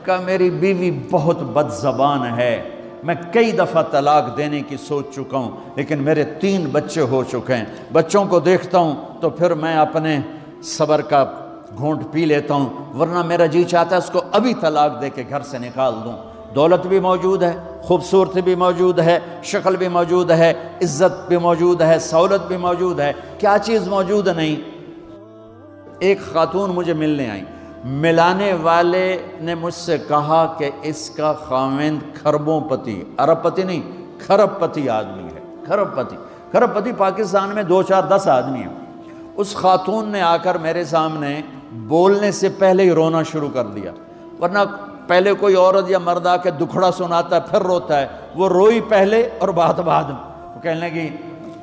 کہا میری بیوی بہت بد زبان ہے، میں کئی دفعہ طلاق دینے کی سوچ چکا ہوں، لیکن میرے 3 بچے ہو چکے ہیں، بچوں کو دیکھتا ہوں تو پھر میں اپنے صبر کا گھونٹ پی لیتا ہوں، ورنہ میرا جی چاہتا ہے اس کو ابھی طلاق دے کے گھر سے نکال دوں۔ دولت بھی موجود ہے، خوبصورتی بھی موجود ہے، شکل بھی موجود ہے، عزت بھی موجود ہے، سہولت بھی موجود ہے، کیا چیز موجود نہیں؟ ایک خاتون مجھے ملنے آئی، ملانے والے نے مجھ سے کہا کہ اس کا خاوند کھربوں پتی، ارب پتی نہیں، کھرب پتی آدمی ہے، کھرب پتی۔ کھرب پتی پاکستان میں 2 4 10 آدمی ہیں۔ اس خاتون نے آ کر میرے سامنے بولنے سے پہلے ہی رونا شروع کر دیا، ورنہ پہلے کوئی عورت یا مرد آ کے دکھڑا سناتا ہے پھر روتا ہے، وہ روئی پہلے اور بات بعد میں۔ وہ کہنے لگی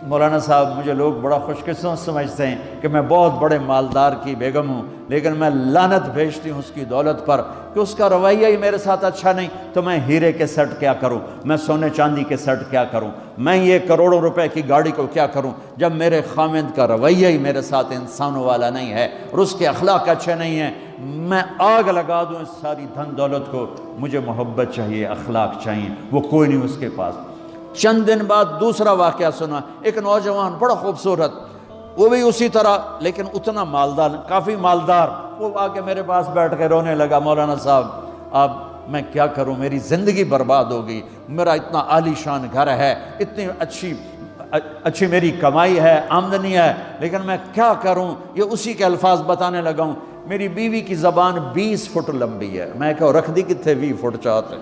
مولانا صاحب مجھے لوگ بڑا خوش قسمت سمجھتے ہیں کہ میں بہت بڑے مالدار کی بیگم ہوں، لیکن میں لعنت بھیجتی ہوں اس کی دولت پر کہ اس کا رویہ ہی میرے ساتھ اچھا نہیں، تو میں ہیرے کے سیٹ کیا کروں، میں سونے چاندی کے سیٹ کیا کروں، میں یہ کروڑوں روپے کی گاڑی کو کیا کروں جب میرے خاوند کا رویہ ہی میرے ساتھ انسانوں والا نہیں ہے اور اس کے اخلاق اچھے نہیں ہیں۔ میں آگ لگا دوں اس ساری دھن دولت کو، مجھے محبت چاہیے، اخلاق چاہیے، وہ کوئی نہیں اس کے پاس۔ چند دن بعد دوسرا واقعہ سنا، ایک نوجوان بڑا خوبصورت، وہ بھی اسی طرح لیکن اتنا مالدار، کافی مالدار، وہ آ کے میرے پاس بیٹھ کے رونے لگا، مولانا صاحب اب میں کیا کروں، میری زندگی برباد ہو گئی، میرا اتنا عالی شان گھر ہے، اتنی اچھی میری کمائی ہے، آمدنی ہے، لیکن میں کیا کروں۔ یہ اسی کے الفاظ بتانے لگا ہوں، میری بیوی کی زبان 20 فٹ لمبی ہے، میں کہا رکھ دی کتنے 20 فٹ چاہتے،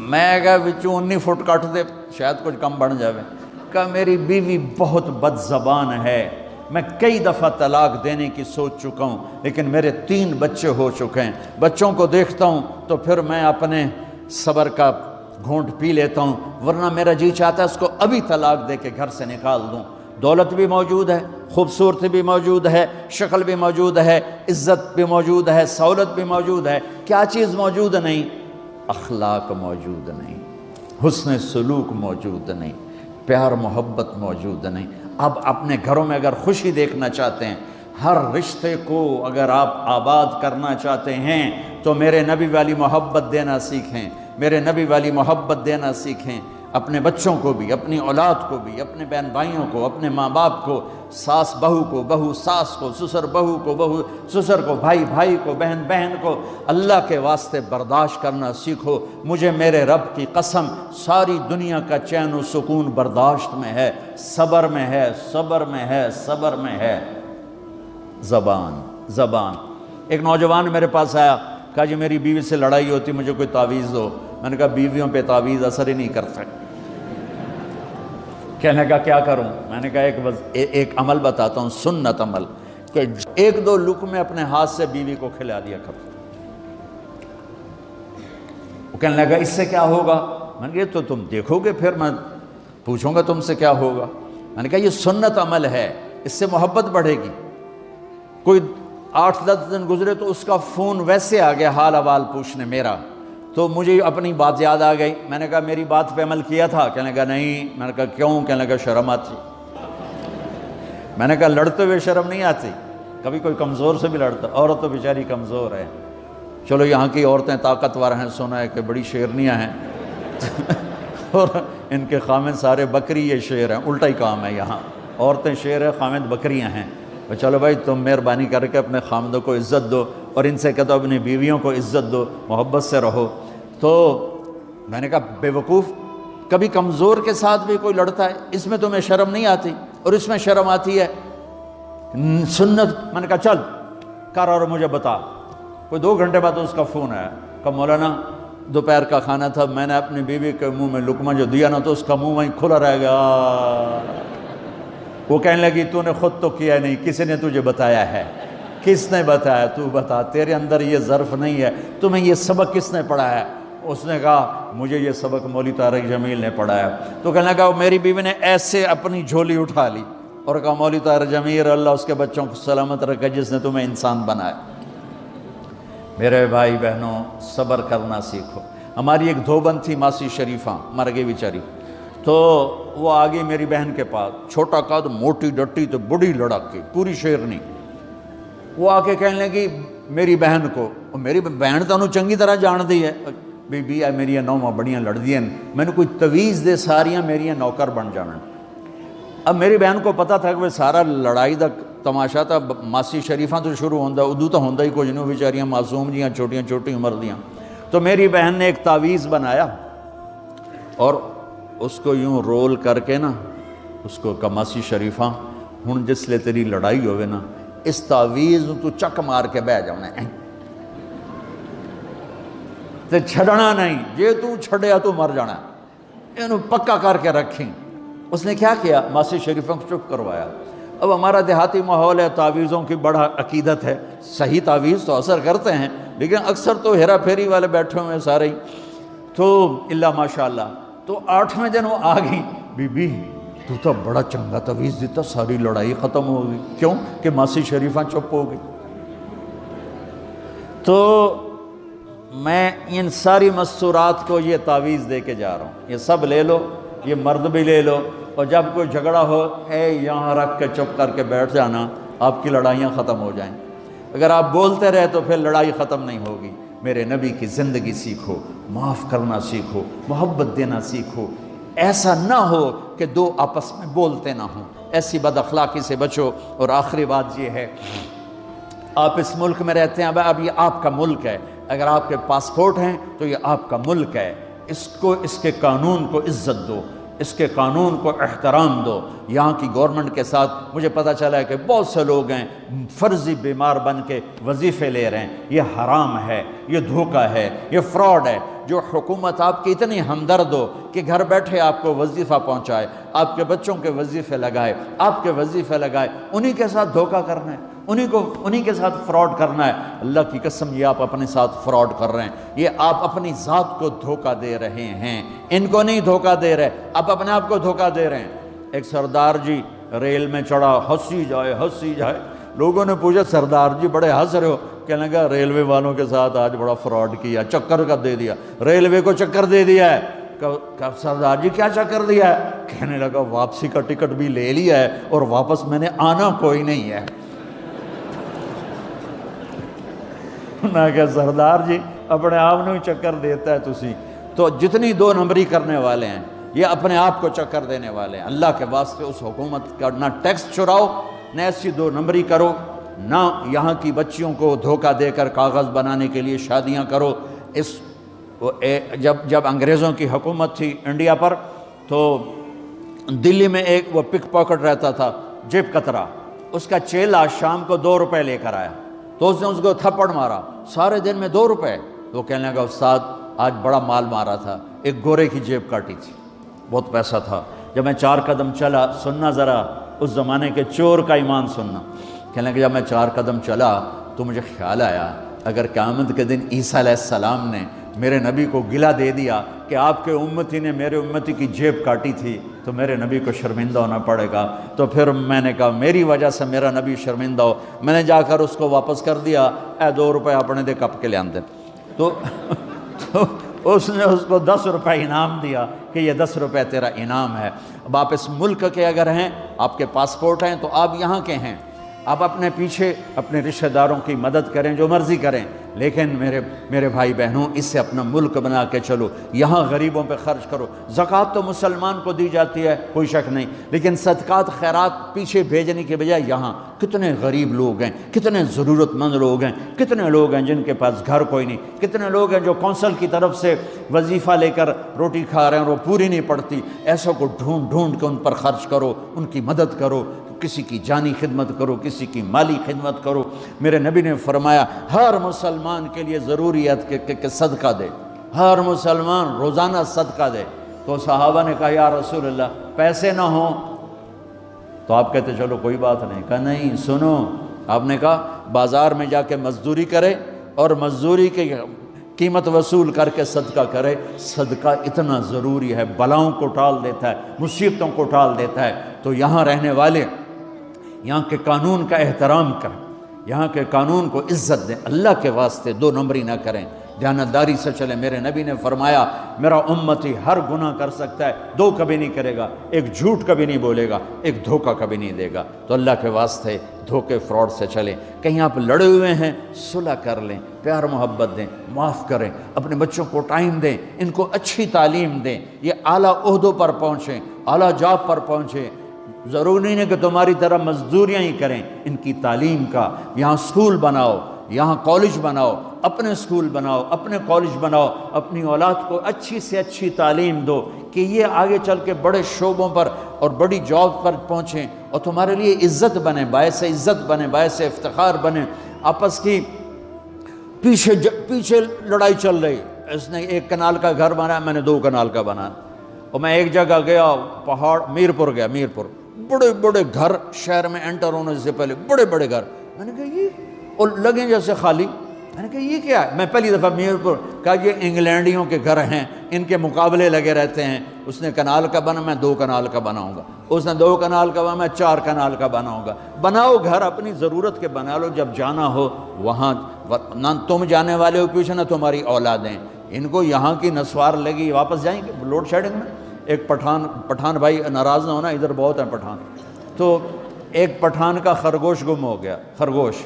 میں کہا وچوں 19 فٹ کٹ دے شاید کچھ کم بن جاوے۔ کہا میری بیوی بہت بد زبان ہے، میں کئی دفعہ طلاق دینے کی سوچ چکا ہوں، لیکن میرے 3 بچے ہو چکے ہیں، بچوں کو دیکھتا ہوں تو پھر میں اپنے صبر کا گھونٹ پی لیتا ہوں، ورنہ میرا جی چاہتا ہے اس کو ابھی طلاق دے کے گھر سے نکال دوں۔ دولت بھی موجود ہے، خوبصورتی بھی موجود ہے، شکل بھی موجود ہے، عزت بھی موجود ہے، سہولت بھی موجود ہے، کیا چیز موجود نہیں؟ اخلاق موجود نہیں، حسن سلوک موجود نہیں، پیار محبت موجود نہیں۔ اب اپنے گھروں میں اگر خوشی دیکھنا چاہتے ہیں، ہر رشتے کو اگر آپ آباد کرنا چاہتے ہیں تو میرے نبی والی محبت دینا سیکھیں، میرے نبی والی محبت دینا سیکھیں، اپنے بچوں کو بھی، اپنی اولاد کو بھی، اپنے بہن بھائیوں کو، اپنے ماں باپ کو، ساس بہو کو، بہو ساس کو، سسر بہو کو، بہو سسر کو، بھائی بھائی کو، بہن بہن کو، اللہ کے واسطے برداشت کرنا سیکھو۔ مجھے میرے رب کی قسم ساری دنیا کا چین و سکون برداشت میں ہے، صبر میں ہے، صبر میں ہے، صبر میں ہے۔ زبان۔ ایک نوجوان میرے پاس آیا، کہا جی میری بیوی سے لڑائی ہوتی، مجھے کوئی تعویذ دو۔ میں نے کہا بیویوں پہ تعویذ اثر ہی نہیں کرتا۔ کہنے کا کیا کروں؟ میں نے کہا ایک عمل بتاتا ہوں، سنت عمل، کہ 1-2 لقمے اپنے ہاتھ سے بیوی کو کھلا دیا کرو۔ وہ کہنے لگا اس سے کیا ہوگا؟ میں نے کہا تو تم دیکھو گے، پھر میں پوچھوں گا تم سے کیا ہوگا۔ میں نے کہا یہ سنت عمل ہے، اس سے محبت بڑھے گی۔ کوئی 8-10 دن گزرے تو اس کا فون ویسے آ گیا حال احوال پوچھنے میرا، تو مجھے اپنی بات یاد آ گئی۔ میں نے کہا میری بات پہ عمل کیا تھا؟ کہنے لگا نہیں۔ میں نے کہا کیوں؟ کہنے لگا شرم آتی۔ میں نے کہا لڑتے ہوئے شرم نہیں آتی؟ کبھی کوئی کمزور سے بھی لڑتا، عورت تو بیچاری کمزور ہے، چلو یہاں کی عورتیں طاقتور ہیں، سنا ہے کہ بڑی شیرنیاں ہیں اور ان کے خامد سارے بکری یہ شیر ہیں، الٹا ہی کام ہے، یہاں عورتیں شیر ہیں، خامد بکریاں ہیں۔ چلو بھائی تم مہربانی کر کے اپنے خامدوں کو عزت دو، اور ان سے کہتا اپنی بیویوں کو عزت دو، محبت سے رہو۔ تو میں نے کہا بے وقوف، کبھی کمزور کے ساتھ بھی کوئی لڑتا ہے، اس میں تمہیں شرم نہیں آتی اور اس میں شرم آتی ہے؟ سنت۔ میں نے کہا چل کر اور مجھے بتا۔ کوئی 2 گھنٹے بعد اس کا فون آیا، کہا مولانا دوپہر کا کھانا تھا، میں نے اپنی بیوی کے منہ میں لقمہ جو دیا نا تو اس کا منہ وہیں کھلا رہ گیا۔ وہ کہنے لگی تو نے خود تو کیا نہیں، کسی نے تجھے بتایا ہے؟ کس نے بتایا؟ تو بتا، تیرے اندر یہ ظرف نہیں ہے، تمہیں یہ سبق کس نے پڑھایا؟ اس نے کہا مجھے یہ سبق مولوی طارق جمیل نے پڑھایا۔ تو کہنے لگا میری بیوی نے ایسے اپنی جھولی اٹھا لی اور کہا مولوی طارق جمیل اللہ اس کے بچوں کو سلامت رکھے جس نے تمہیں انسان بنایا۔ میرے بھائی بہنوں صبر کرنا سیکھو۔ ہماری ایک دھوبن تھی ماسی شریفہ، مر گئی بیچاری، تو وہ آ گئی میری بہن کے پاس، چھوٹا قد، موٹی ڈٹی تو بڑی لڑک کی، پوری شیرنی۔ وہ آ کے کہنے لگی میری بہن کو، میری بہن تو انہوں چنگی طرح جان دی ہے، بی بی ہے میری نوواں بڑیاں لڑدیاں، میں نے کوئی تویز دے ساریاں میری نوکر بن جانا۔ اب میری بہن کو پتہ تھا کہ وہ سارا لڑائی دا تماشا تھا ماسی شریفاں تو شروع ہوندہ، ادو تو ہوندہ ہی کچھ نہیں، بیچاریاں معصوم جیاں چھوٹیاں چھوٹی عمر دیاں۔ تو میری بہن نے ایک تعویذ بنایا اور اس کو یوں رول کر کے نا اس کو کماسی شریفاں ہن جس لے تیری لڑائی ہوئے نا اس تعویذ تو چک مار کے بہ جانا ہے تے چھڑنا نہیں، جے تو چھڑیا تو مر جانا ہے، انہوں پکا کر کے رکھیں۔ اس نے کیا کیا؟ ماسی شریفوں کو چپ کروایا۔ اب ہمارا دیہاتی ماحول ہے، تعویذوں کی بڑا عقیدت ہے، صحیح تعویذ تو اثر کرتے ہیں لیکن اکثر تو ہیرا پھیری والے بیٹھے ہوئے سارے ہی، تو اللہ ماشاءاللہ۔ تو 8ویں دن وہ آ گئی، بی بی تو بڑا چنگا تعویذ دیتا، ساری لڑائی ختم ہو گئی۔ کیوں کہ ماسی شریفاں چپ ہو گئی۔ تو میں ان ساری مستورات کو یہ تعویذ دے کے جا رہا ہوں، یہ سب لے لو، یہ مرد بھی لے لو، اور جب کوئی جھگڑا ہو اے یہاں رکھ کے چپ کر کے بیٹھ جانا، آپ کی لڑائیاں ختم ہو جائیں۔ اگر آپ بولتے رہے تو پھر لڑائی ختم نہیں ہوگی۔ میرے نبی کی زندگی سیکھو، معاف کرنا سیکھو، محبت دینا سیکھو، ایسا نہ ہو کہ دو آپس میں بولتے نہ ہوں، ایسی بد اخلاقی سے بچو۔ اور آخری بات یہ ہے، آپ اس ملک میں رہتے ہیں، اب یہ آپ کا ملک ہے، اگر آپ کے پاسپورٹ ہیں تو یہ آپ کا ملک ہے، اس کو اس کے قانون کو عزت دو، اس کے قانون کو احترام دو۔ یہاں کی گورنمنٹ کے ساتھ مجھے پتہ چلا ہے کہ بہت سے لوگ ہیں فرضی بیمار بن کے وظیفے لے رہے ہیں، یہ حرام ہے، یہ دھوکہ ہے، یہ فراڈ ہے۔ جو حکومت آپ کی اتنی ہمدرد ہو کہ گھر بیٹھے آپ کو وظیفہ پہنچائے، آپ کے بچوں کے وظیفے لگائے، آپ کے وظیفے لگائے، انہی کے ساتھ دھوکہ کرنا ہے، انہی کے ساتھ فراڈ کرنا ہے۔ اللہ کی قسم یہ آپ اپنے ساتھ فراڈ کر رہے ہیں، یہ آپ اپنی ذات کو دھوکہ دے رہے ہیں، ان کو نہیں دھوکہ دے رہے، آپ اپنے آپ کو دھوکہ دے رہے ہیں۔ ایک سردار جی ریل میں چڑھا، ہنسی جائے، لوگوں نے پوچھا سردار جی بڑے ہنس رہے ہو؟ کہنے لگا ریلوے والوں کے ساتھ آج بڑا فراڈ کیا، چکر کا دے دیا، ریلوے کو چکر دے دیا ہے۔ کہ سردار جی کیا چکر دیا ہے؟ کہنے لگا واپسی کا ٹکٹ بھی لے لیا ہے اور واپس میں نے آنا کوئی نہیں ہے۔ نہ کہ سردار جی اپنے آپ نے چکر دیتا ہے تسی تو جتنی 2 نمبری کرنے والے ہیں یہ اپنے آپ کو چکر دینے والے ہیں۔ اللہ کے واسطے اس حکومت کا نہ ٹیکس چراؤ، نہ ایسی 2 نمبری کرو، نہ یہاں کی بچیوں کو دھوکہ دے کر کاغذ بنانے کے لیے شادیاں کرو۔ جب انگریزوں کی حکومت تھی انڈیا پر تو دلی میں ایک وہ پک پاکٹ رہتا تھا جیب کترا، اس کا چیلا شام کو 2 روپے لے کر آیا تو اس نے اس کو تھپڑ مارا، سارے دن میں 2 روپے۔ تو کہنے لگا استاد آج بڑا مال مارا تھا، ایک گورے کی جیب کاٹی تھی، بہت پیسہ تھا۔ جب میں 4 قدم چلا، سننا ذرا اس زمانے کے چور کا ایمان سننا، کہنے لگا جب میں 4 قدم چلا تو مجھے خیال آیا اگر قیامت کے دن عیسیٰ علیہ السلام نے میرے نبی کو گلہ دے دیا کہ آپ کے امتی نے میرے امتی کی جیب کاٹی تھی تو میرے نبی کو شرمندہ ہونا پڑے گا۔ تو پھر میں نے کہا میری وجہ سے میرا نبی شرمندہ ہو، میں نے جا کر اس کو واپس کر دیا، اے 2 روپے اپنے دے کپ کے لے آندے۔ تو اس نے اس کو 10 روپے انعام دیا کہ یہ 10 روپے تیرا انعام ہے۔ اب آپ اس ملک کے اگر ہیں، آپ کے پاسپورٹ ہیں تو آپ یہاں کے ہیں، آپ اپنے پیچھے اپنے رشتہ داروں کی مدد کریں، جو مرضی کریں، لیکن میرے بھائی بہنوں اسے اپنا ملک بنا کے چلو، یہاں غریبوں پہ خرچ کرو۔ زکوٰۃ تو مسلمان کو دی جاتی ہے کوئی شک نہیں، لیکن صدقات خیرات پیچھے بھیجنے کے بجائے یہاں کتنے غریب لوگ ہیں، کتنے ضرورت مند لوگ ہیں، کتنے لوگ ہیں جن کے پاس گھر کوئی نہیں، کتنے لوگ ہیں جو کونسل کی طرف سے وظیفہ لے کر روٹی کھا رہے ہیں اور وہ پوری نہیں پڑتی، ایسوں کو ڈھونڈ کے ان پر خرچ کرو، ان کی مدد کرو، کسی کی جانی خدمت کرو، کسی کی مالی خدمت کرو۔ میرے نبی نے فرمایا ہر مسلمان کے لیے ضروری ہے کہ صدقہ دے، ہر مسلمان روزانہ صدقہ دے۔ تو صحابہ نے کہا یا رسول اللہ پیسے نہ ہوں تو آپ کہتے چلو کوئی بات نہیں۔ کہا نہیں سنو، آپ نے کہا بازار میں جا کے مزدوری کرے اور مزدوری کی قیمت وصول کر کے صدقہ کرے، صدقہ اتنا ضروری ہے، بلاؤں کو ٹال دیتا ہے، مصیبتوں کو ٹال دیتا ہے۔ تو یہاں رہنے والے یہاں کے قانون کا احترام کریں، یہاں کے قانون کو عزت دیں، اللہ کے واسطے 2 نمبری نہ کریں۔ دیانتداری سے چلیں۔ میرے نبی نے فرمایا میرا امتی ہر گناہ کر سکتا ہے، دو کبھی نہیں کرے گا، ایک جھوٹ کبھی نہیں بولے گا، ایک دھوکہ کبھی نہیں دے گا۔ تو اللہ کے واسطے دھوکے فراڈ سے چلیں۔ کہیں آپ لڑے ہوئے ہیں صلح کر لیں، پیار محبت دیں، معاف کریں، اپنے بچوں کو ٹائم دیں، ان کو اچھی تعلیم دیں، یہ اعلیٰ عہدوں پر پہنچیں، اعلیٰ جاب پر پہنچیں۔ ضروری نہیں ہے کہ تمہاری طرح مزدوریاں ہی کریں، ان کی تعلیم کا یہاں سکول بناؤ، یہاں کالج بناؤ، اپنے سکول بناؤ، اپنے کالج بناؤ، اپنی اولاد کو اچھی سے اچھی تعلیم دو کہ یہ آگے چل کے بڑے شعبوں پر اور بڑی جاب پر پہنچیں اور تمہارے لیے عزت بنے، باعث عزت بنے، باعث افتخار بنے۔ آپس کی پیچھے لڑائی چل رہی، اس نے 1 کنال کا گھر بنایا، میں نے 2 کنال کا بنایا، اور میں ایک جگہ گیا پہاڑ میرپور گیا، میرپور بڑے بڑے گھر شہر میں انٹر ہونے سے پہلے بڑے بڑے گھر، میں نے کہا یہ اور لگیں جیسے خالی، میں نے کہا یہ کیا ہے؟ میں پہلی دفعہ میرپور کہا یہ انگلینڈیوں کے گھر ہیں، ان کے مقابلے لگے رہتے ہیں، اس نے کنال کا بنا، میں 2 کنال کا بناؤں گا، اس نے 2 کنال کا بنا، میں 4 کنال کا بناؤں گا۔ بناؤ گھر اپنی ضرورت کے بنا لو، جب جانا ہو وہاں نہ تم جانے والے ہو پیچھے، نہ تمہاری اولادیں، ان کو یہاں کی نسوار لگی واپس جائیں گے لوڈ شیڈنگ میں۔ ایک پٹھان بھائی ناراض نہ ہونا، ادھر بہت ہیں پٹھان، تو ایک پٹھان کا خرگوش گم ہو گیا، خرگوش،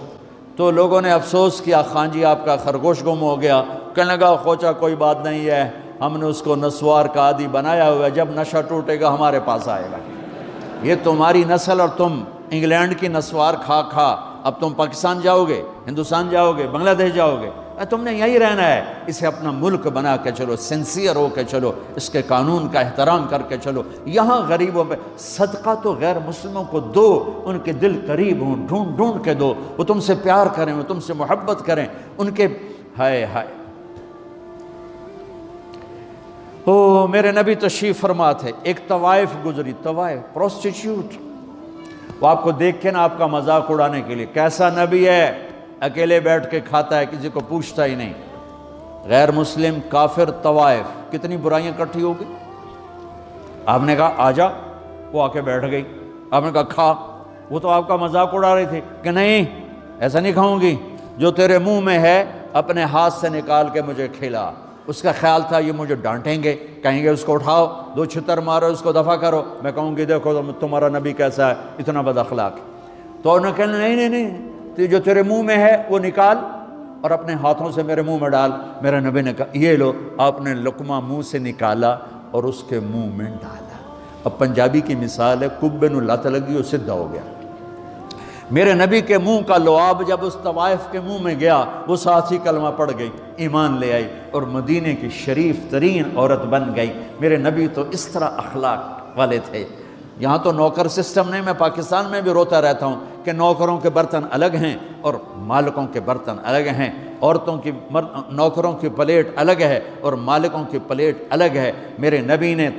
تو لوگوں نے افسوس کیا خان جی آپ کا خرگوش گم ہو گیا، کہنے لگا خوچا کوئی بات نہیں ہے، ہم نے اس کو نسوار کا عادی بنایا ہوا ہے، جب نشہ ٹوٹے گا ہمارے پاس آئے گا۔ یہ تمہاری نسل اور تم انگلینڈ کی نسوار کھا کھا اب تم پاکستان جاؤ گے، ہندوستان جاؤ گے، بنگلہ دیش جاؤ گے، تم نے یہی رہنا ہے۔ اسے اپنا ملک بنا کے چلو، سنسیئر ہو کے چلو، اس کے قانون کا احترام کر کے چلو۔ یہاں غریبوں پہ صدقہ تو غیر مسلموں کو دو، ان کے دل قریب ہوں، ڈھونڈ ڈھونڈ کے دو، وہ تم سے پیار کریں، وہ تم سے محبت کریں، ان کے ہائے ہائے۔ او میرے نبی تشریف فرما تھے، ایک طوائف گزری، طوائف پروسٹیٹیوٹ، وہ آپ کو دیکھ کے نا آپ کا مذاق اڑانے کے لیے، کیسا نبی ہے، اکیلے بیٹھ کے کھاتا ہے، کسی کو پوچھتا ہی نہیں۔ غیر مسلم کافر طوائف، کتنی برائیاں اکٹھی ہو گئی۔ آپ نے کہا آ جا، وہ آ کے بیٹھ گئی، آپ نے کہا کھا، وہ تو آپ کا مذاق اڑا رہی تھی کہ نہیں ایسا نہیں کھاؤں گی، جو تیرے منہ میں ہے اپنے ہاتھ سے نکال کے مجھے کھلا۔ اس کا خیال تھا یہ مجھے ڈانٹیں گے، کہیں گے اس کو اٹھاؤ، 2 چھتر مارو، اس کو دفع کرو، میں کہوں گی دیکھو تمہارا نبی کیسا ہے، اتنا بد اخلاق۔ تو انہوں نے کہا نہیں، جو تیرے منہ میں ہے وہ نکال اور اپنے ہاتھوں سے میرے منہ میں ڈال۔ میرے نبی نے کہا یہ لو، آپ نے لقمہ منہ سے نکالا اور اس کے منہ میں ڈالا۔ اب پنجابی کی مثال ہے، کبے نو لت لگی اور سدھا ہو گیا۔ میرے نبی کے منہ کا لعاب جب اس طوائف کے منہ میں گیا، وہ ساتھ ہی کلمہ پڑھ گئی، ایمان لے آئی اور مدینے کی شریف ترین عورت بن گئی۔ میرے نبی تو اس طرح اخلاق والے تھے۔ یہاں تو نوکر سسٹم نہیں، میں پاکستان میں بھی روتا رہتا ہوں کہ نوکروں کے برتن الگ ہیں اور مالکوں کے برتن الگ ہیں، عورتوں کی نوکروں کی پلیٹ الگ ہے اور مالکوں کی پلیٹ الگ ہے۔ میرے نبی نے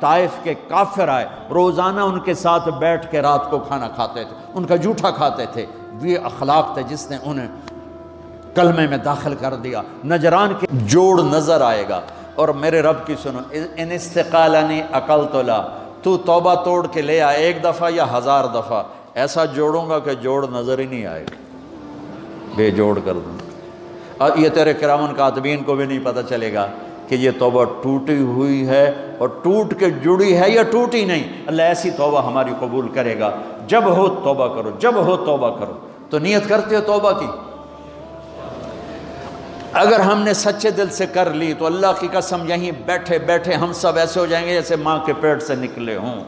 طائف کے کافر آئے، روزانہ ان کے ساتھ بیٹھ کے رات کو کھانا کھاتے تھے، ان کا جھوٹا کھاتے تھے۔ یہ اخلاق تھے جس نے انہیں کلمے میں داخل کر دیا۔ نجران کے جوڑ نظر آئے گا، اور میرے رب کی سنو، ان استقالنی عقلت لا، تو توبہ توڑ کے لے آ 1 دفعہ یا 1000 دفعہ، ایسا جوڑوں گا کہ جوڑ نظر ہی نہیں آئے گا، بے جوڑ کر دوں۔ اور یہ تیرے کرامن کاتبین کو بھی نہیں پتہ چلے گا کہ یہ توبہ ٹوٹی ہوئی ہے اور ٹوٹ کے جڑی ہے یا ٹوٹی نہیں۔ اللہ ایسی توبہ ہماری قبول کرے گا۔ جب ہو توبہ کرو، جب ہو توبہ کرو۔ تو نیت کرتے ہو توبہ کی؟ اگر ہم نے سچے دل سے کر لی تو اللہ کی قسم یہیں بیٹھے بیٹھے ہم سب ایسے ہو جائیں گے جیسے ماں کے پیٹ سے نکلے ہوں۔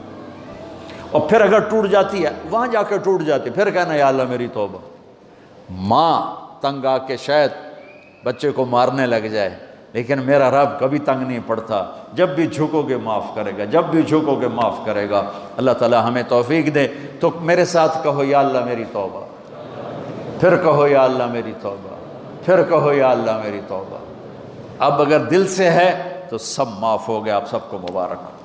اور پھر اگر ٹوٹ جاتی ہے، وہاں جا کے ٹوٹ جاتی، پھر کہنا یا اللہ میری توبہ۔ ماں تنگ آ کے شاید بچے کو مارنے لگ جائے، لیکن میرا رب کبھی تنگ نہیں پڑتا، جب بھی جھکو گے معاف کرے گا، جب بھی جھکو گے معاف کرے گا۔ اللہ تعالی ہمیں توفیق دے۔ تو میرے ساتھ کہو یا اللہ میری توبہ، پھر کہو یا اللہ میری توبہ، پھر کہو یا اللہ میری توبہ۔ اب اگر دل سے ہے تو سب معاف ہو گیا۔ آپ سب کو مبارک ہو۔